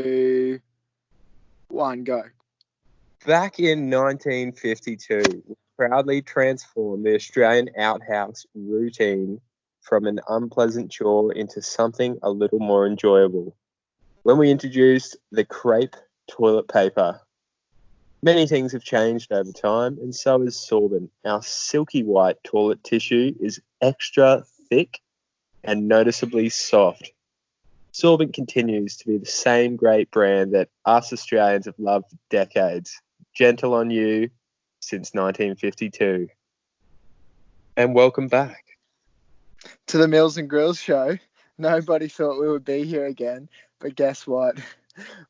2, 1, go. Back in 1952, we proudly transformed the Australian outhouse routine from an unpleasant chore into something a little more enjoyable when we introduced the crepe toilet paper. Many things have changed over time, and so has sorbent. Our silky white toilet tissue is extra thick and noticeably soft. Sorbent continues to be the same great brand that us Australians have loved for decades. Gentle on you since 1952. And welcome back. To the Mills and Grills show. Nobody thought we would be here again, but guess what?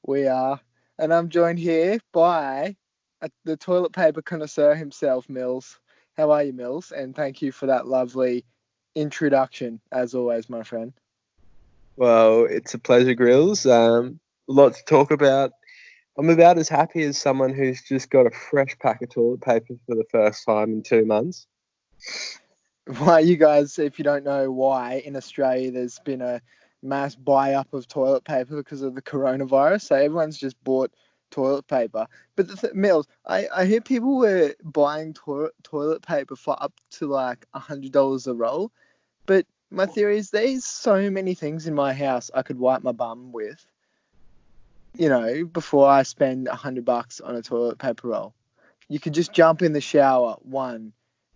We are. And I'm joined here by the toilet paper connoisseur himself, Mills. How are you, Mills? And thank you for that lovely introduction, as always, my friend. Well, it's a pleasure, Grills. A lot to talk about. I'm about as happy as someone who's just got a fresh pack of toilet paper for the first time in 2 months. Why, you guys, if you don't know why, in Australia there's been a mass buy-up of toilet paper because of the coronavirus. So everyone's just bought toilet paper. But Mills, I hear people were buying toilet paper for up to like $100 a roll. But my theory is there's so many things in my house I could wipe my bum with, before I spend $100 on a toilet paper roll. You could just jump in the shower,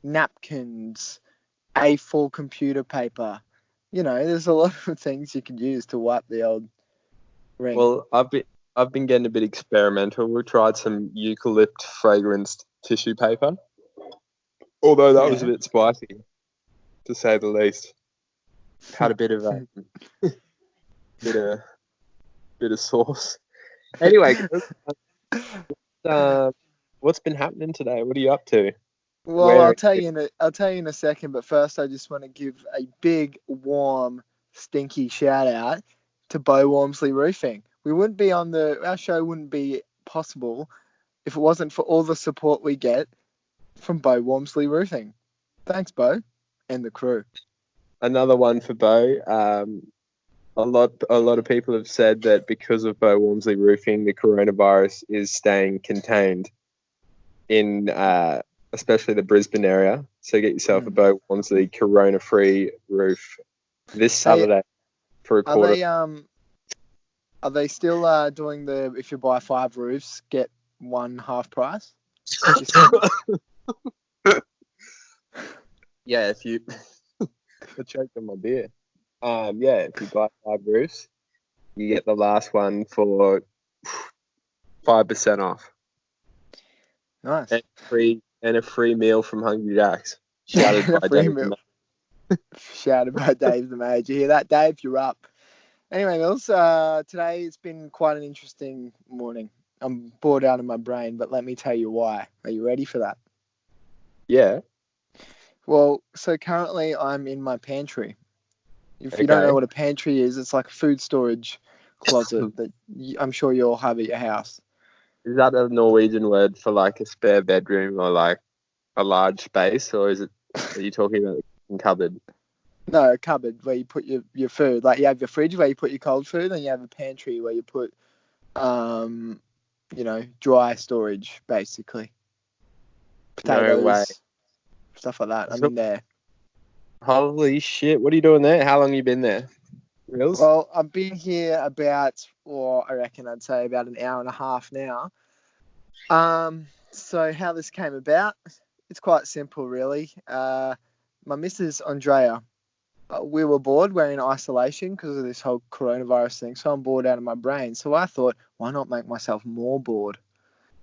napkins, A4 computer paper. There's a lot of things you could use to wipe the old ring. Well, I've been getting a bit experimental. We tried some eucalypt fragranced tissue paper, although that was a bit spicy, to say the least. Had a bit of bit of sauce. Anyway, what's been happening today? What are you up to? Well, I'll tell you in a second, but first I just want to give a big, warm, stinky shout out to Bo Walmsley Roofing. Our show wouldn't be possible if it wasn't for all the support we get from Bo Walmsley Roofing. Thanks, Bo, and the crew. Another one for Bo. A lot of people have said that because of Bo Walmsley Roofing, the coronavirus is staying contained in especially the Brisbane area. So get yourself a Bo Walmsley corona-free roof this Saturday for a quarter. Are they still doing the if you buy 5 roofs, get one half price? Yeah, if you I choked on my beer. If you buy 5 roofs, you get the last one for 5% off. Nice. And a free meal from Hungry Jack's. Shouted by Dave. Shouted by Dave the Mage. You hear that, Dave? You're up. Anyway, Mills, today it's been quite an interesting morning. I'm bored out of my brain, but let me tell you why. Are you ready for that? Yeah. Well, so currently I'm in my pantry. If you don't know what a pantry is, it's like a food storage closet that I'm sure you all have at your house. Is that a Norwegian word for like a spare bedroom or like a large space, or are you talking about a cupboard? No, a cupboard where you put your food. Like you have your fridge where you put your cold food, and you have a pantry where you put, dry storage, basically. Potatoes, no way. Stuff like that. I'm in there. Holy shit. What are you doing there? How long have you been there? Reels? Well, I've been here about an hour and a half now. So how this came about, it's quite simple, really. My missus, Andrea, we were bored. We're in isolation because of this whole coronavirus thing. So I'm bored out of my brain. So I thought, why not make myself more bored?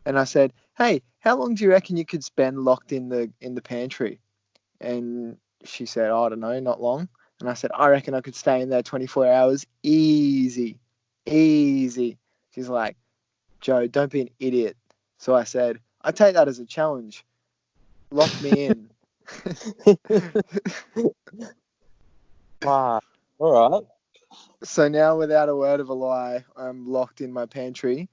And I said, hey, how long do you reckon you could spend locked in the pantry? And she said, I don't know, not long. And I said, I reckon I could stay in there 24 hours. Easy. She's like, Joe, don't be an idiot. So I said, I take that as a challenge. Lock me in. Wow. All right. So now, without a word of a lie, I'm locked in my pantry,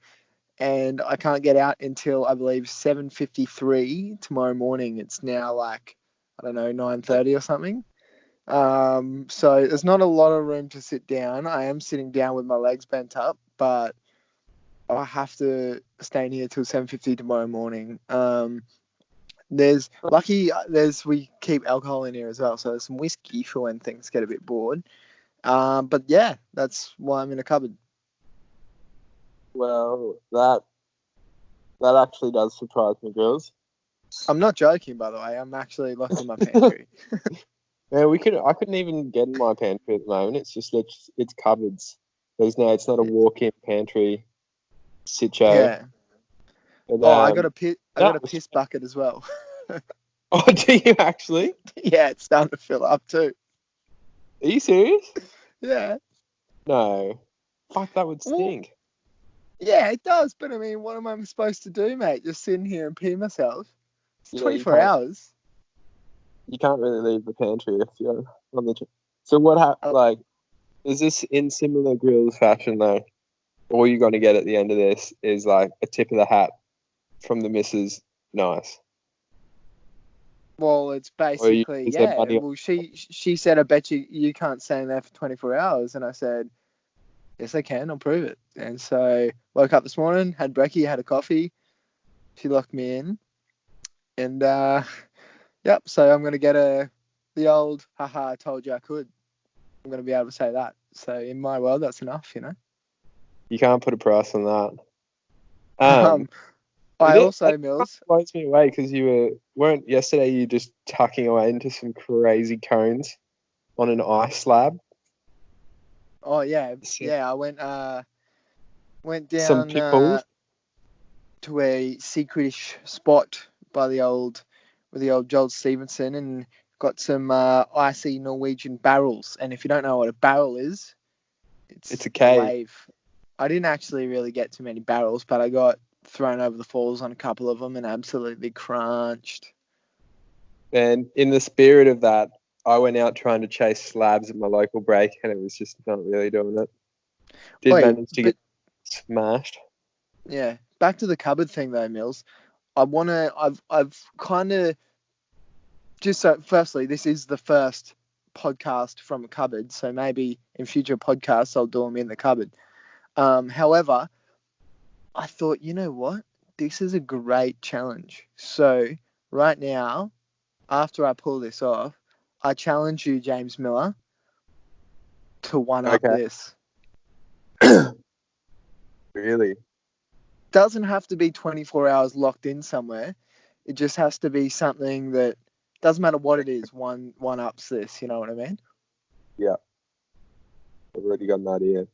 and I can't get out until I believe 7:53 tomorrow morning. It's now like, I don't know, 9:30 or something. So there's not a lot of room to sit down. I am sitting down with my legs bent up, but I have to stay in here till 7:50 tomorrow morning. We keep alcohol in here as well, so there's some whiskey for when things get a bit bored. But yeah, that's why I'm in a cupboard. Well, that actually does surprise me, girls. I'm not joking, by the way. I'm actually locked in my pantry. Yeah, I couldn't even get in my pantry at the moment. It's cupboards. It's not a walk-in pantry situation. Yeah. But, I got a piss was- bucket as well. Oh, do you actually? Yeah, it's starting to fill up too. Are you serious? Yeah. No. Fuck, that would stink. Yeah, it does. But I mean, what am I supposed to do, mate? Just sit in here and pee myself? It's Yeah, 24 hours. You can't really leave the pantry if you're on the. So is this in similar grills fashion though? All you're gonna get at the end of this is like a tip of the hat from the missus. Nice. Well, it's basically, is there yeah. money? Well, she said, I bet you can't stay in there for 24 hours. And I said, yes, I can. I'll prove it. And so woke up this morning, had brekkie, had a coffee. She locked me in. And, yep, so I'm going to get the old, haha, I told you I could. I'm going to be able to say that. So in my world, that's enough, you know. You can't put a price on that. Mills. Blows me away because weren't yesterday you just tucking away into some crazy cones on an ice slab. Oh yeah, yeah. I went down some pickles. To a secretish spot by the old Joel Stevenson and got some icy Norwegian barrels. And if you don't know what a barrel is, it's a cave. Wave. I didn't actually really get too many barrels, but I got thrown over the falls on a couple of them and absolutely crunched. And in the spirit of that, I went out trying to chase slabs at my local break, and it was just not really doing it. Manage to get smashed. Yeah, back to the cupboard thing though, Mills. I've kind of just so. Firstly, this is the first podcast from a cupboard, so maybe in future podcasts I'll do them in the cupboard. However, I thought, you know what? This is a great challenge. So right now, after I pull this off, I challenge you, James Miller, to one up this. Really? Doesn't have to be 24 hours locked in somewhere. It just has to be something that doesn't matter what it is. One ups this. You know what I mean? Yeah. I've already got an idea.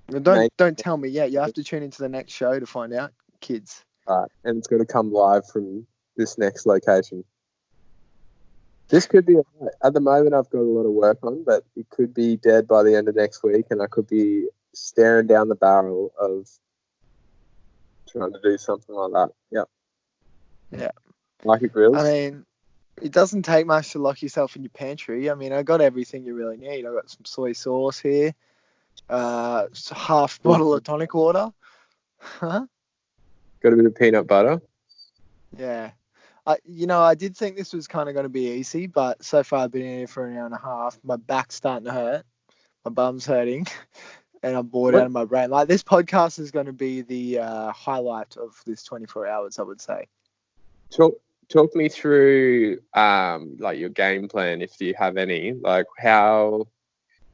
Don't tell me yet. You have to tune into the next show to find out, kids. And it's going to come live from this next location. This could be, at the moment I've got a lot of work on, but it could be dead by the end of next week, and I could be staring down the barrel of trying to do something like that. Yep. Yeah. Like it grills. I mean, it doesn't take much to lock yourself in your pantry. I mean, I got everything you really need. I got some soy sauce here, half bottle of tonic water. Huh? Got a bit of peanut butter. Yeah. I did think this was kind of going to be easy, but so far I've been in here for an hour and a half. My back's starting to hurt. My bum's hurting. And I'm bored out of my brain. Like, this podcast is going to be the highlight of this 24 hours, I would say. Talk me through like your game plan, if you have any. Like, how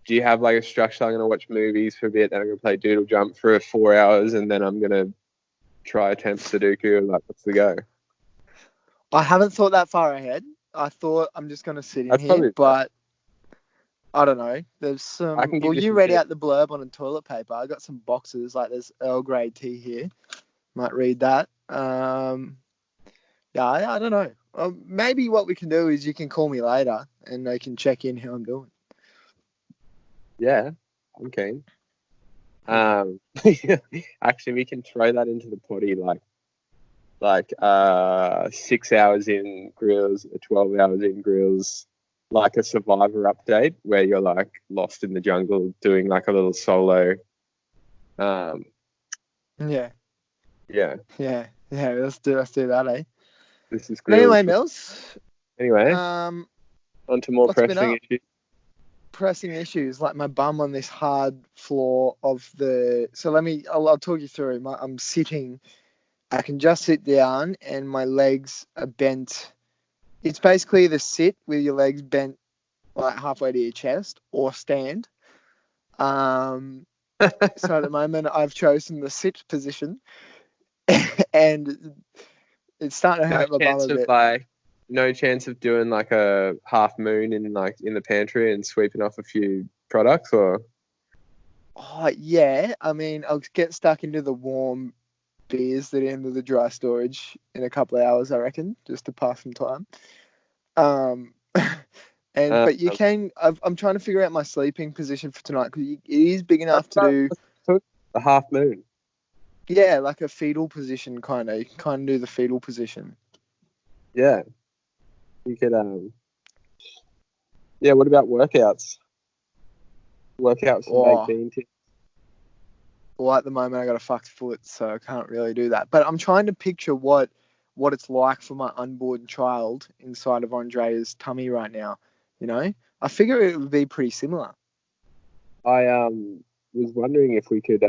do you have like a structure? I'm going to watch movies for a bit, then I'm going to play Doodle Jump for 4 hours, and then I'm going to try attempt Sudoku. Like, what's the go? I haven't thought that far ahead. I thought I'm just going to sit in here, but I don't know. There's some. Well, you read out the blurb on a toilet paper. I got some boxes. Like, there's Earl Grey tea here. Might read that. Yeah, I don't know. Maybe what we can do is you can call me later and I can check in how I'm doing. Yeah, I'm keen. Actually, we can throw that into the potty, like 6 hours in grills, 12 hours in grills, like a Survivor update where you're like lost in the jungle doing like a little solo. Yeah. Let's do that, eh? This is great. Anyway, Mills. On to more pressing issues. pressing issues, like my bum on this hard floor of the. So I'll talk you through. I'm sitting. I can just sit down, and my legs are bent. It's basically the sit with your legs bent like halfway to your chest, or stand. So at the moment, I've chosen the sit position, and it's starting to hurt my bum a bit. No chance of doing like a half moon in the pantry and sweeping off a few products, or? Oh yeah, I mean, I'll get stuck into the warm beers that are into the dry storage in a couple of hours, I reckon, just to pass some time. But you can. I'm trying to figure out my sleeping position for tonight because it is big enough to do the half moon. Yeah, like a fetal position, kind of. You can kind of do the fetal position. Yeah. You could, yeah, what about workouts? Workouts and baked bean tips. Well, at the moment, I got a fucked foot, so I can't really do that. But I'm trying to picture what it's like for my unborn child inside of Andrea's tummy right now. You know? I figure it would be pretty similar. I was wondering if we could,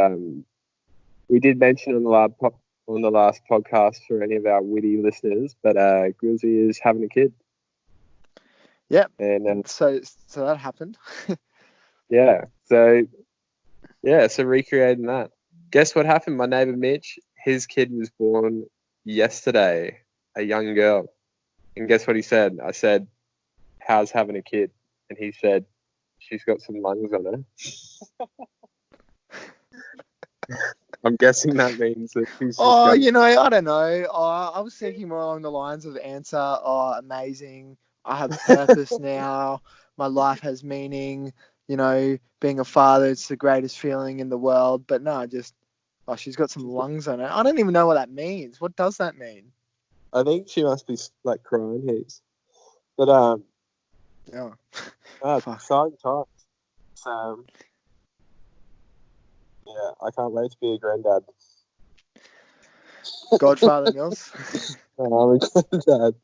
we did mention on the last podcast for any of our witty listeners, but Grizzly is having a kid. Yep. And so that happened. Yeah. So recreating that. Guess what happened? My neighbor Mitch, his kid was born yesterday, a young girl. And guess what he said? I said, "How's having a kid?" And he said, "She's got some lungs on her." I'm guessing that means that she's just I don't know. I was thinking more along the lines of the answer, amazing. I have purpose now. My life has meaning. Being a father, it's the greatest feeling in the world. But no, she's got some lungs on her. I don't even know what that means. What does that mean? I think she must be like crying heaps. But yeah. Exciting times. So yeah, I can't wait to be a granddad. Godfather Mills. I'm a granddad.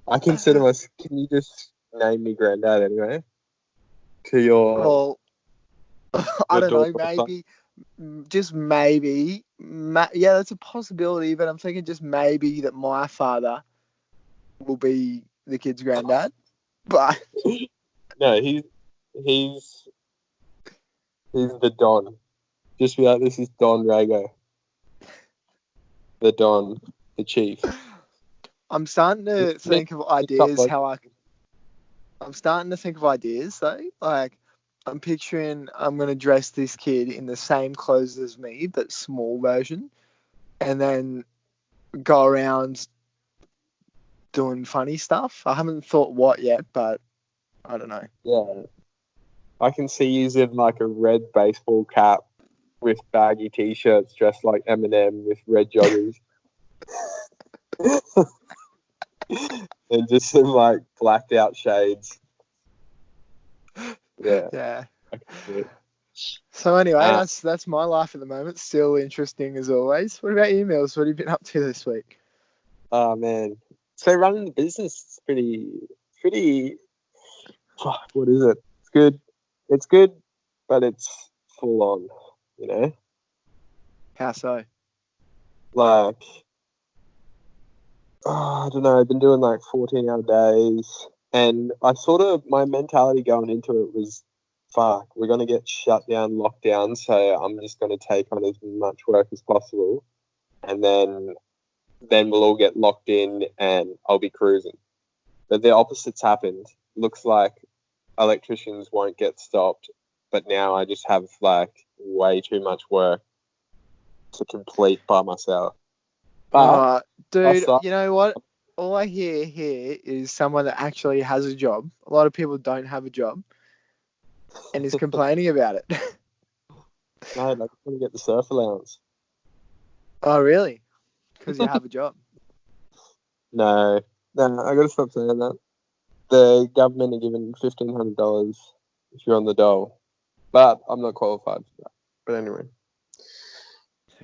I consider myself. Can you just name me granddad anyway? To your. Well, I don't know. Maybe, just maybe. Yeah, that's a possibility. But I'm thinking just maybe that my father will be the kid's granddad. But no, he's the Don. Just be like, this is Don Rago. The Don, the chief. I'm starting to think of ideas I'm starting to think of ideas though. Like, I'm picturing I'm going to dress this kid in the same clothes as me, but small version, and then go around doing funny stuff. I haven't thought what yet, but I don't know. Yeah. I can see you in like a red baseball cap with baggy t-shirts dressed like Eminem with red joggers. And just some like blacked out shades. Yeah. Yeah. So anyway, that's my life at the moment. Still interesting as always. What about you, Mills? What have you been up to this week? Oh man. So running the business is pretty what is it? It's good. It's good, but it's full on, How so? Like, I don't know, I've been doing like 14-hour days, and my mentality going into it was, fuck, we're going to get shut down, locked down, so I'm just going to take on as much work as possible, and then we'll all get locked in and I'll be cruising. But the opposite's happened. Looks like electricians won't get stopped, but now I just have like way too much work to complete by myself. Dude, you know what? All I hear here is someone that actually has a job. A lot of people don't have a job and is complaining about it. No, I just want to get the surf allowance. Oh, really? Because you have a job? No, I got to stop saying that. The government are giving $1,500 if you're on the dole, but I'm not qualified for that. But anyway.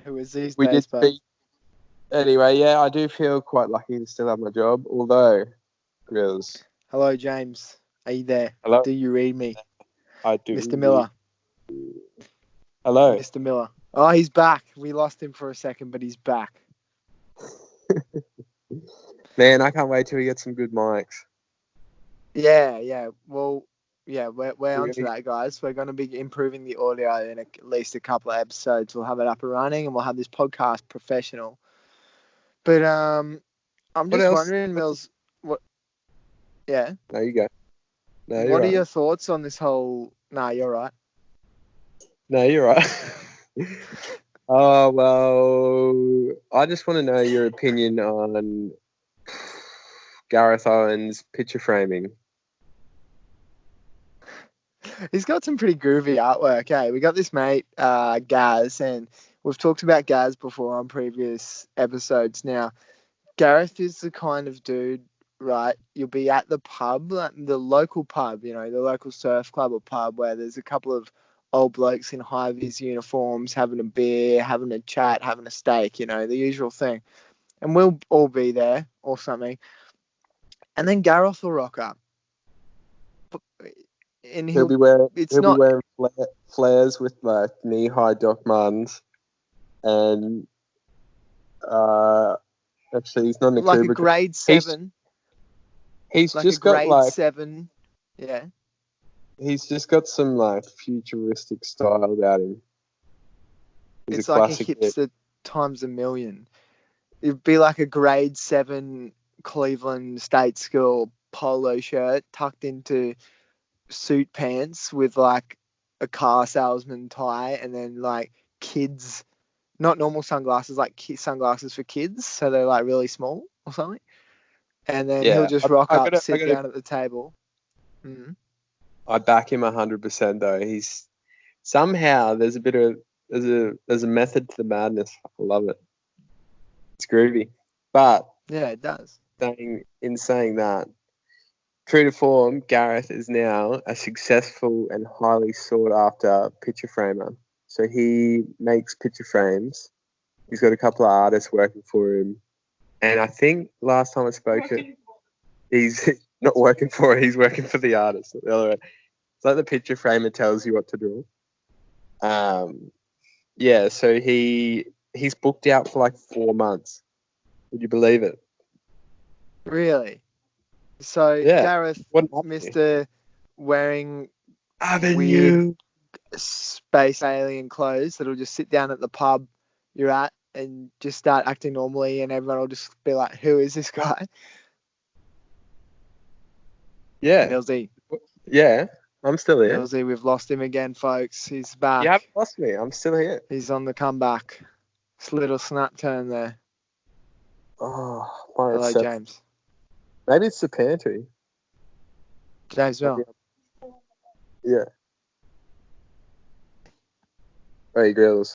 Who is these days, bud? Anyway, yeah, I do feel quite lucky to still have my job, although, Grills. Hello, James. Are you there? Hello? Do you read me? I do. Mr. Miller. Hello. Mr. Miller. Oh, he's back. We lost him for a second, but he's back. Man, I can't wait till we get some good mics. Yeah. Well, yeah, we're We're onto gonna- that, guys. We're going to be improving the audio in at least a couple of episodes. We'll have it up and running, and we'll have this podcast professional. But I'm What just else? wondering, Mills, what? Yeah. No, you go. No, you're What are right. your thoughts on this whole? Nah, you're right. No, you're right. Oh, well, I just want to know your opinion on Gareth Owens' picture framing. He's got some pretty groovy artwork. Hey, we got this mate, Gaz, and we've talked about Gaz before on previous episodes. Now, Gareth is the kind of dude, right? You'll be at the pub, like the local pub, the local surf club or pub where there's a couple of old blokes in high-vis uniforms having a beer, having a chat, having a steak, the usual thing. And we'll all be there or something. And then Gareth will rock up. And He'll be wearing it's he'll not, be wearing flares with like knee-high Doc Martens, and actually he's not in a like a Kubrick. grade 7. He's Like just a got grade like 7. Yeah. he's just got some like futuristic style about him. He's It's a like a classic hit. hipster times a million. It'd be like a grade 7 Cleveland State School polo shirt tucked into suit pants with like a car salesman tie, and then like kids, not normal sunglasses, like sunglasses for kids. So they're like really small or something. And then he'll Yeah, just rock up, I sit gotta, down at the table. I back him 100% though. He's somehow there's a method to the madness. I love it. It's groovy. But Yeah, it does. in saying that, true to form, Gareth is now a successful and highly sought after picture framer. So he makes picture frames. He's got a couple of artists working for him. And I think last time I spoke to him, he's not working for it, he's working for the artist. The other way. It's like the picture framer tells you what to draw. Yeah, so he's booked out for like 4 months. Would you believe it? Really? So Yeah. Gareth, What happened? Mr. wearing Avenue. space alien clothes that'll just sit down at the pub you're at and just start acting normally, and everyone will just be like, who is this guy? Yeah. Millsy. Yeah. I'm still here. Millsy, we've lost him again, folks. He's back. You haven't lost me. I'm still here. He's on the comeback. It's a little snap turn there. Oh, my Hello, reception. James. Maybe it's the pantry. James Bell. Yeah. Hey, Grills.